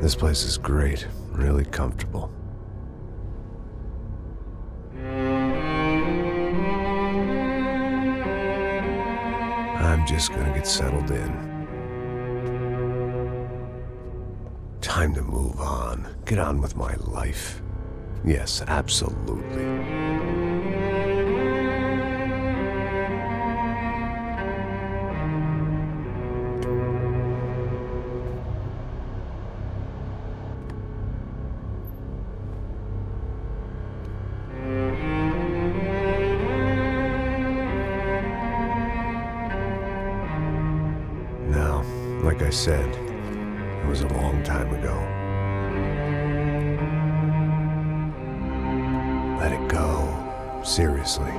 This place is great, really comfortable. I'm just gonna get settled in. Time to move on. Get on with my life. Yes, absolutely. Now, like I said, it was a long time ago. Let it go. Seriously.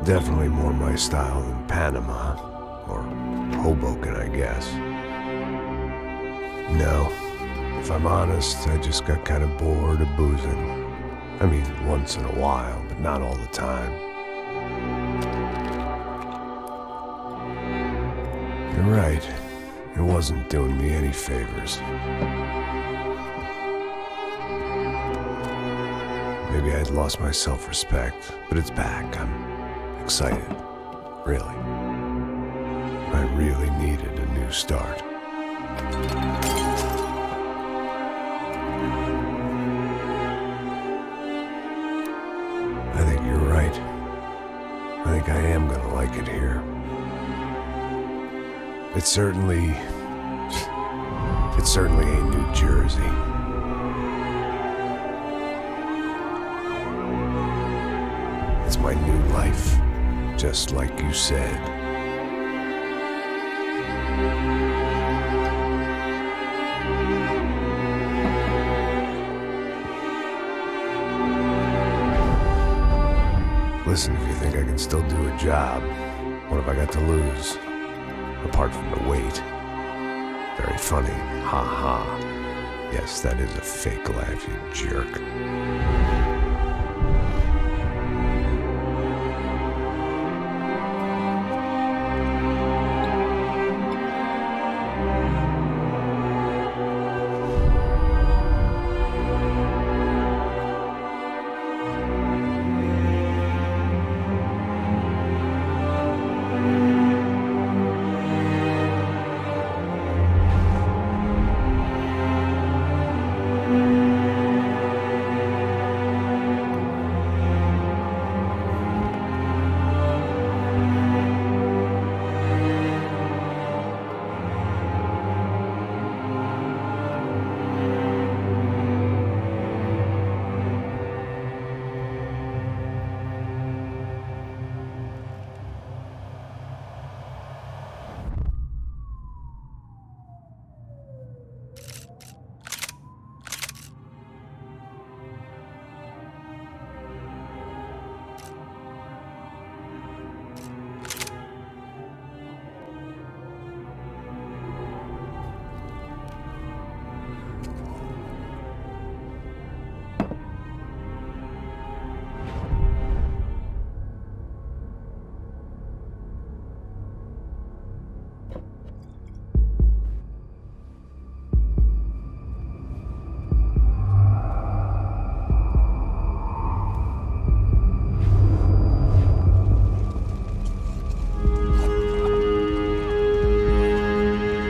Definitely more my style than Panama, or Hoboken, I guess. No, if I'm honest, I just got kind of bored of boozing. I mean, once in a while, but not all the time. You're right, it wasn't doing me any favors. Maybe I'd lost my self-respect, but it's back. I'm excited, really. I really needed a new start. I think you're right. I think I am gonna like it here. It's certainly ain't New Jersey. It's my new life. Just like you said. Listen, if you think I can still do a job, what have I got to lose? Apart from the weight. Very funny. Ha ha. Yes, that is a fake laugh, you jerk.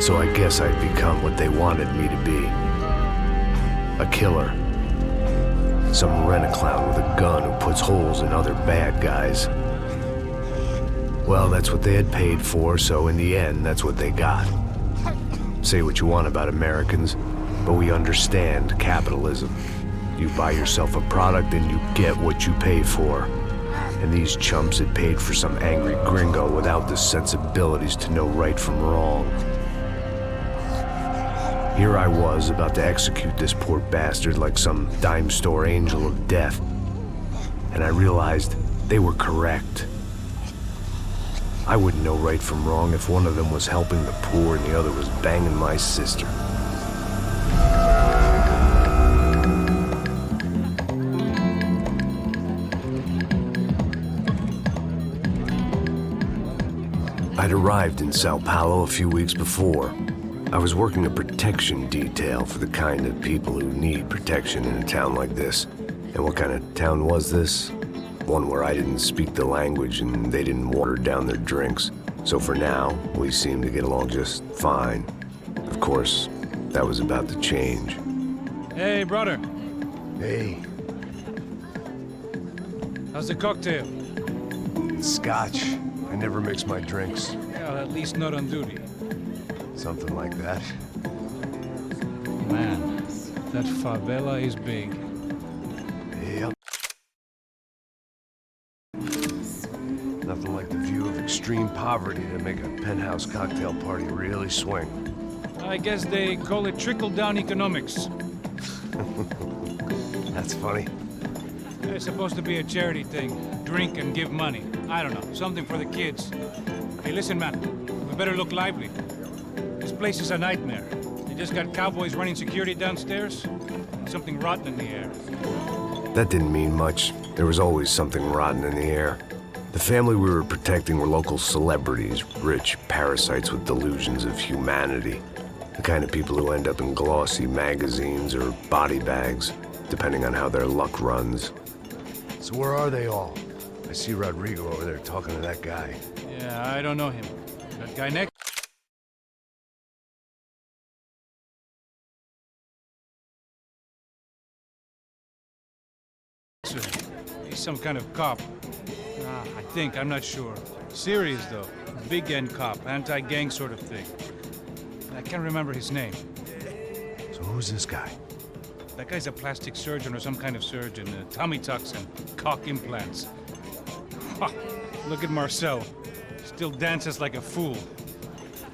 So I guess I'd become what they wanted me to be. A killer. Some rent-a-clown with a gun who puts holes in other bad guys. Well, that's what they had paid for, so in the end, that's what they got. Say what you want about Americans, but we understand capitalism. You buy yourself a product and you get what you pay for. And these chumps had paid for some angry gringo without the sensibilities to know right from wrong. Here I was, about to execute this poor bastard like some dime store angel of death. And I realized they were correct. I wouldn't know right from wrong if one of them was helping the poor and the other was banging my sister. I'd arrived in Sao Paulo a few weeks before. I was working a protection detail for the kind of people who need protection in a town like this. And what kind of town was this? One where I didn't speak the language and they didn't water down their drinks. So for now, we seemed to get along just fine. Of course, that was about to change. Hey, brother. Hey. How's the cocktail? Scotch. I never mix my drinks. Well, at least not on duty. Something like that. Man, that favela is big. Yep. Nothing like the view of extreme poverty to make a penthouse cocktail party really swing. I guess they call it trickle-down economics. That's funny. It's supposed to be a charity thing. Drink and give money. I don't know, something for the kids. Hey, listen, man. We better look lively. This place is a nightmare. They just got cowboys running security downstairs. And something rotten in the air. That didn't mean much. There was always something rotten in the air. The family we were protecting were local celebrities, rich parasites with delusions of humanity. The kind of people who end up in glossy magazines or body bags, depending on how their luck runs. So where are they all? I see Rodrigo over there talking to that guy. Yeah, I don't know him. That guy next? He's some kind of cop. I think, I'm not sure. Serious, though. Big-end cop, anti-gang sort of thing. I can't remember his name. So who's this guy? That guy's a plastic surgeon or some kind of surgeon. Tummy tucks and cock implants. Look at Marcel. Still dances like a fool.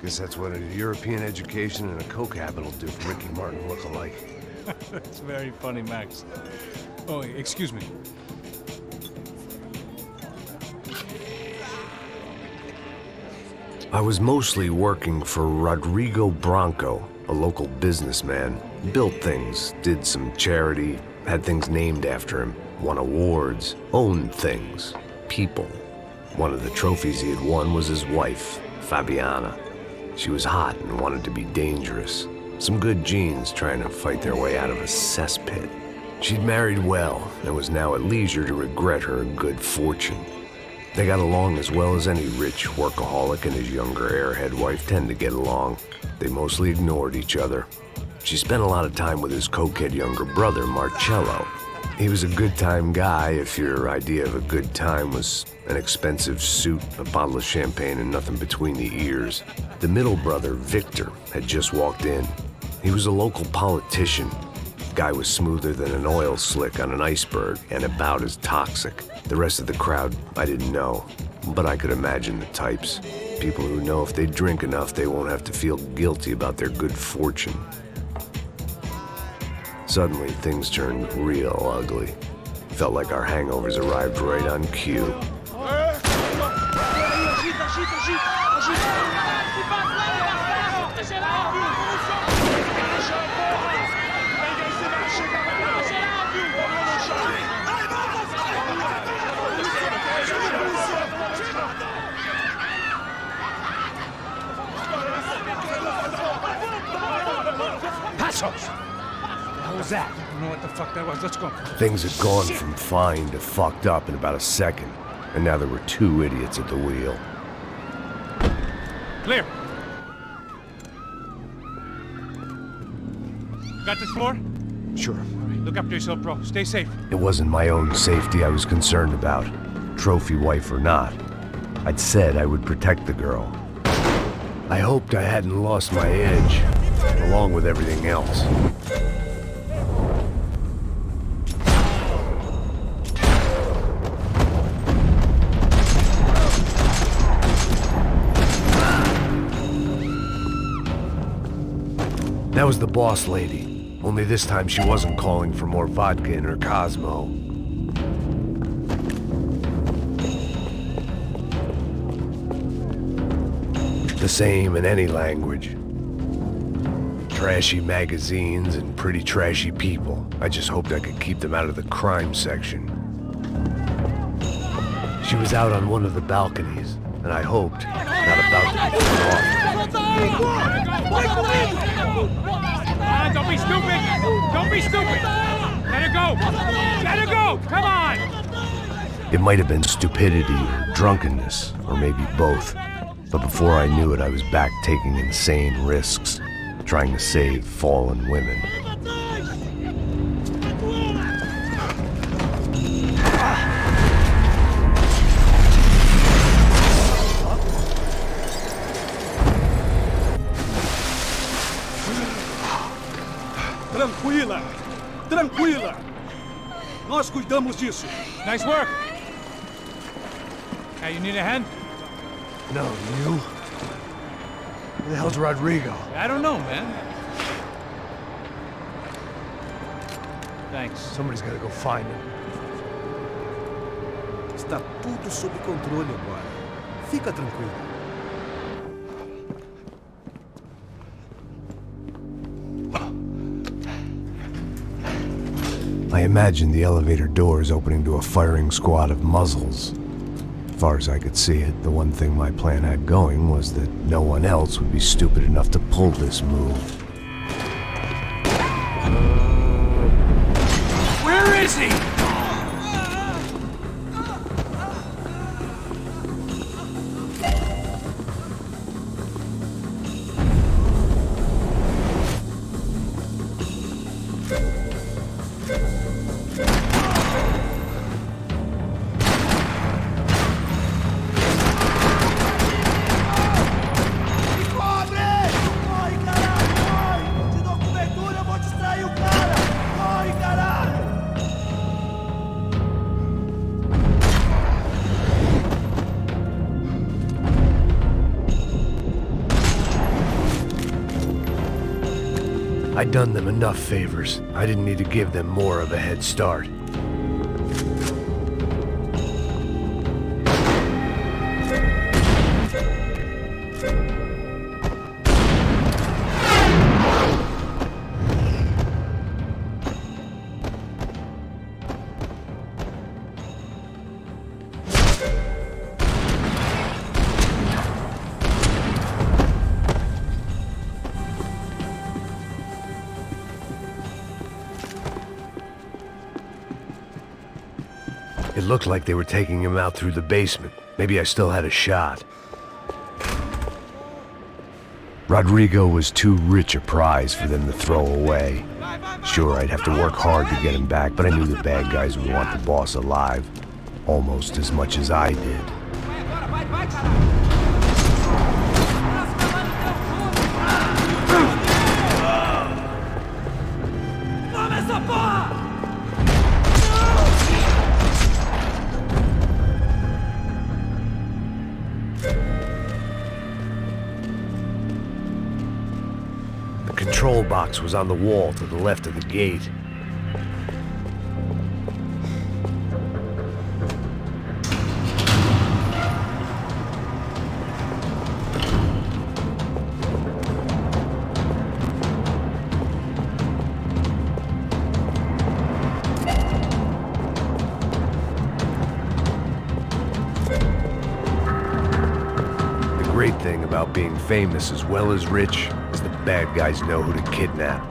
Guess that's what a European education and a coke habit will do for Ricky Martin look alike. That's very funny, Max. Oh, excuse me. I was mostly working for Rodrigo Branco, a local businessman. Built things, did some charity, had things named after him, won awards, owned things, people. One of the trophies he had won was his wife, Fabiana. She was hot and wanted to be dangerous. Some good genes trying to fight their way out of a cesspit. She'd married well and was now at leisure to regret her good fortune. They got along as well as any rich workaholic and his younger airhead wife tend to get along. They mostly ignored each other. She spent a lot of time with his cokehead younger brother, Marcello. He was a good-time guy if your idea of a good time was an expensive suit, a bottle of champagne, and nothing between the ears. The middle brother, Victor, had just walked in. He was a local politician. Guy was smoother than an oil slick on an iceberg and about as toxic. The rest of the crowd, I didn't know, but I could imagine the types. People who know if they drink enough, they won't have to feel guilty about their good fortune. Suddenly, things turned real ugly. Felt like our hangovers arrived right on cue. What was that? I don't know what the fuck that was. Let's go. Things had gone from fine to fucked up in about a second, and now there were two idiots at the wheel. Clear. Got this floor? Sure. All right, look after yourself, bro. Stay safe. It wasn't my own safety I was concerned about, trophy wife or not. I'd said I would protect the girl. I hoped I hadn't lost my edge, along with everything else. That was the boss lady, only this time she wasn't calling for more vodka in her Cosmo. The same in any language. Trashy magazines and pretty trashy people. I just hoped I could keep them out of the crime section. She was out on one of the balconies, and I hoped, not about to be thrown off. Don't be stupid! Don't be stupid! Let her go! Let her go! Come on! It might have been stupidity or drunkenness, or maybe both. But before I knew it, I was back taking insane risks, trying to save fallen women. Tranquila! Tranquila! Nós cuidamos disso. Nice work! Hey, you need a hand? No, you? Where the hell's Rodrigo? I don't know, man. Thanks. Somebody's gotta go find him. Está tudo sob controle agora. Fica tranquilo. I imagined the elevator doors opening to a firing squad of muzzles. As far as I could see it, the one thing my plan had going was that no one else would be stupid enough to pull this move. Where is he? I'd done them enough favors. I didn't need to give them more of a head start. It looked like they were taking him out through the basement. Maybe I still had a shot. Rodrigo was too rich a prize for them to throw away. Sure, I'd have to work hard to get him back, but I knew the bad guys would want the boss alive. Almost as much as I did. The control box was on the wall to the left of the gate. The great thing about being famous as well as rich is the bad guys know who to kidnap.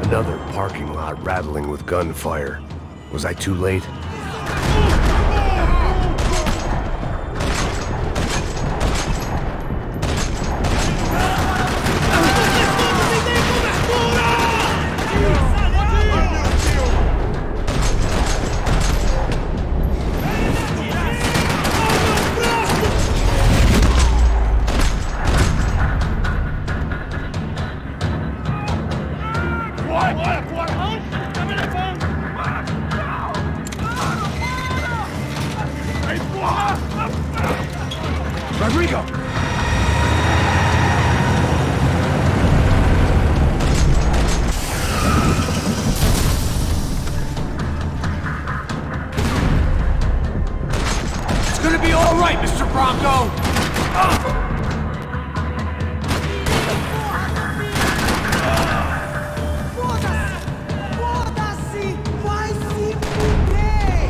Another parking lot rattling with gunfire. Was I too late? Rodrigo! It's gonna be all all right, Mr. Bronco? Foda-se! Vai se fuder!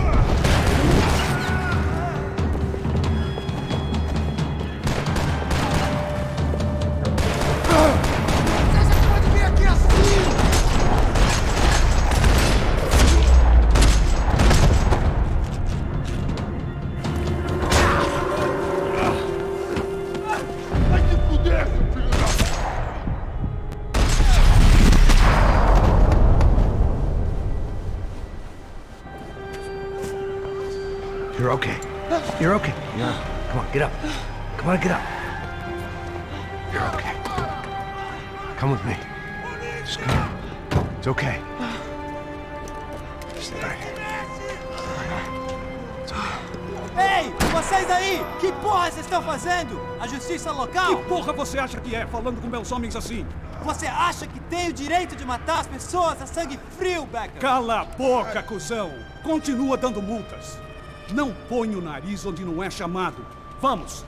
Você já pode vir aqui assim! Vai se fuder, filho da... You're okay. You're okay. Come on, get up. Come on, get up. You're okay. Come with me. Just come. It's okay. Stay right here. It's okay. Ei, vocês aí! Que porra vocês estão fazendo? A justiça local? Que porra você acha que é, falando com meus homens assim? Você acha que tem o direito de matar as pessoas a sangue frio, Becker? Cala a boca, cuzão! Continua dando multas. Não põe o nariz onde não é chamado. Vamos!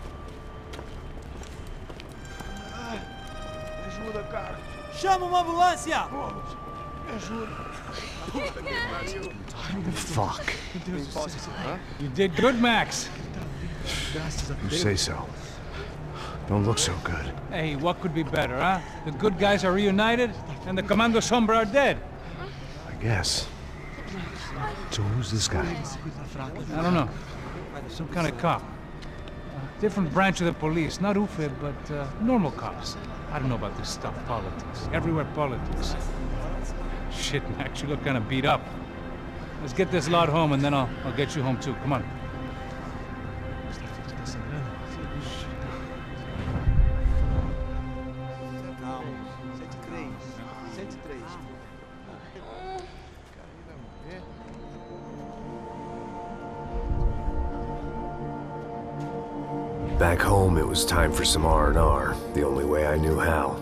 Me ajuda, cara. Chama uma ambulância! Me ajuda. Fuck. You did good, Max. You say so. Don't look so good. Hey, what could be better, huh? The good guys are reunited, and the Commando Sombra are dead. I guess. So who's this guy? I don't know. Some kind of cop. Different branch of the police. Not UFE, but normal cops. I don't know about this stuff, politics. Everywhere politics. Shit, Max, you look kind of beat up. Let's get this lot home, and then I'll get you home too. Come on. Back home, it was time for some R&R, the only way I knew how.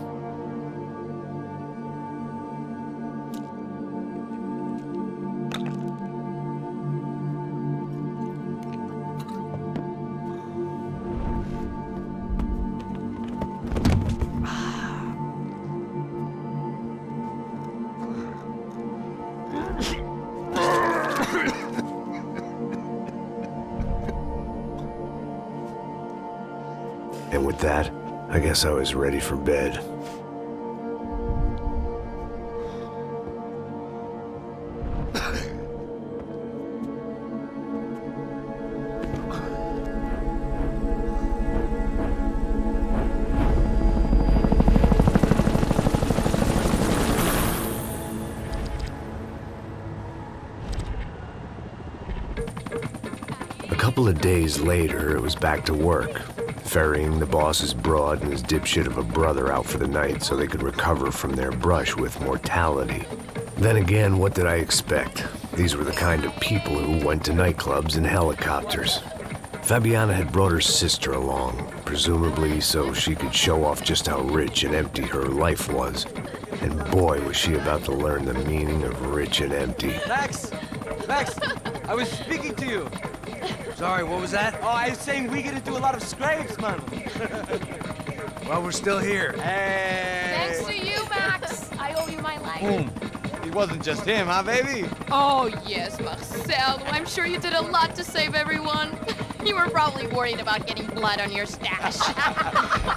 And with that, I guess I was ready for bed. A couple of days later, it was back to work. Ferrying the boss's broad and his dipshit of a brother out for the night so they could recover from their brush with mortality. Then again, what did I expect? These were the kind of people who went to nightclubs in helicopters. Fabiana had brought her sister along, presumably so she could show off just how rich and empty her life was. And boy, was she about to learn the meaning of rich and empty. Max! Max! I was speaking to you! Sorry, what was that? Oh, I was saying we gotta do a lot of scrapes, man. Well, we're still here. Hey! Thanks to you, Max. I owe you my life. Boom. It wasn't just him, huh, baby? Oh, yes, Marcel. I'm sure you did a lot to save everyone. You were probably worried about getting blood on your stash.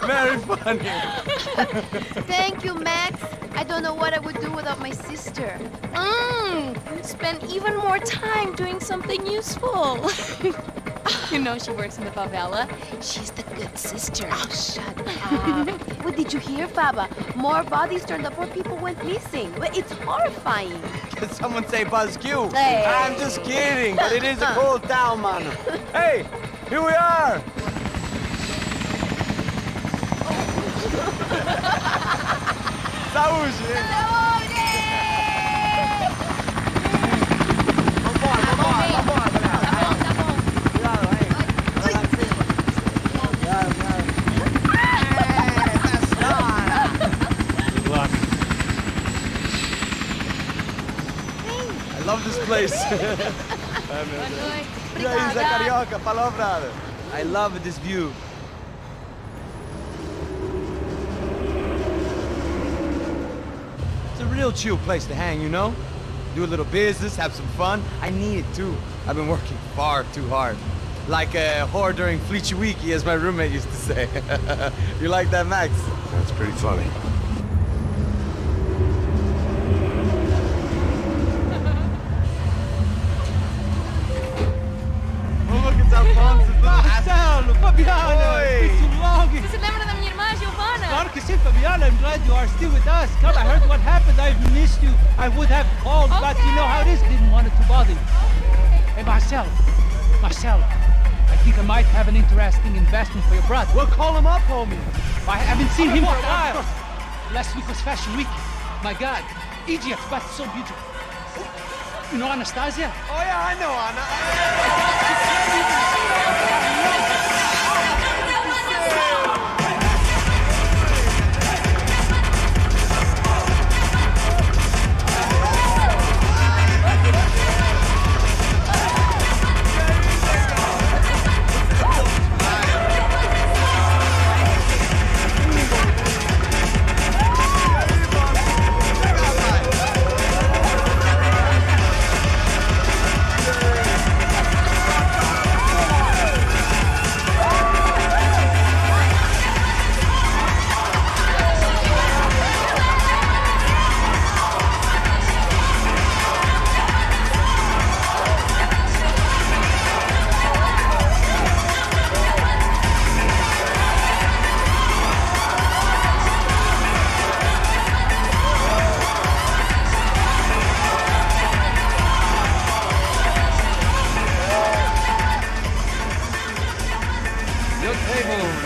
Very funny. Thank you, Max. I don't know what I would do without my sister. Spend even more time doing something useful. You know she works in the favela. She's the good sister. Oh, shut up. What did you hear, Faba? More bodies turned up where people went missing. It's horrifying. Did someone say Buzz Q? Hey. I'm just kidding, but it is a cool town, man. Hey, here we are. Saúde! I love this place. E aí, Zé Carioca, palavra. I love this view. It's a real chill place to hang, you know? Do a little business, have some fun. I need it too. I've been working far too hard. Like a whore during Fleechy Weeky, as my roommate used to say. You like that, Max? That's pretty funny. Oh, look, it's Alfonso. Marcelo, Fabiana, it's been too long. Você se lembra da minha irmã, Giovanna? Claro que sim, Fabiana. I'm glad you are still with us. Come, I heard what happened. I've missed you. I would have called, but you know how it is. Didn't want it to bother you. Hey, Marcelo. Marcelo. I think I might have an interesting investment for your brother. Well, call him up, homie. I haven't seen him for a while. Last week was Fashion Week. My God, Egypt, but so beautiful. You know Anastasia? Oh, yeah, I know, Anna.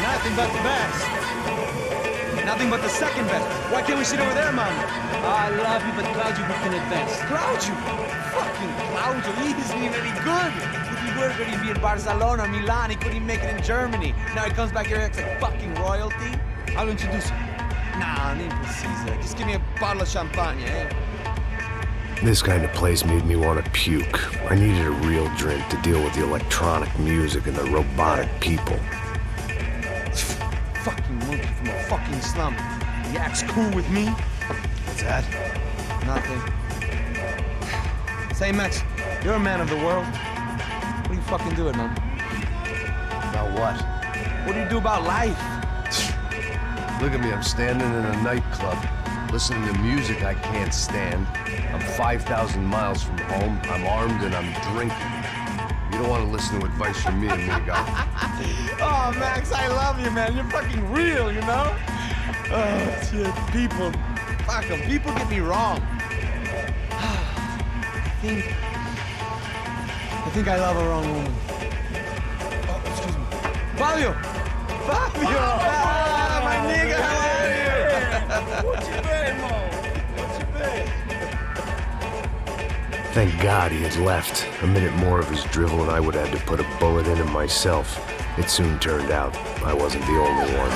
Nothing but the best. Nothing but the second best. Why can't we sit over there, man? I love you, but Cloud, you booked in advance. Cloud you? Fucking Cloud you. He isn't even any good. If he were good, he'd be in Barcelona, Milan. He couldn't even make it in Germany. Now he comes back here and acts like fucking royalty. I'll introduce you. Nah, nem precisa. Just give me a bottle of champagne, eh? This kind of place made me want to puke. I needed a real drink to deal with the electronic music and the robotic people. Fucking monkey from a fucking slum. He acts cool with me. What's that? Nothing. Say, Max, you're a man of the world. What are you fucking doing, man? About what? What do you do about life? Look at me, I'm standing in a nightclub, listening to music I can't stand. I'm 5,000 miles from home, I'm armed and I'm drinking. You don't want to listen to advice from me, amigo. Oh, Max, I love you, man. You're fucking real, you know? Oh, shit. People. Fuck them. People get me wrong. I think I love a wrong woman. Oh, excuse me. Fabio! Fabio! Ah, my nigga, how are you? What you been, Mo? What you been? Thank God he had left. A minute more of his drivel and I would have had to put a bullet in him myself. It soon turned out I wasn't the only one.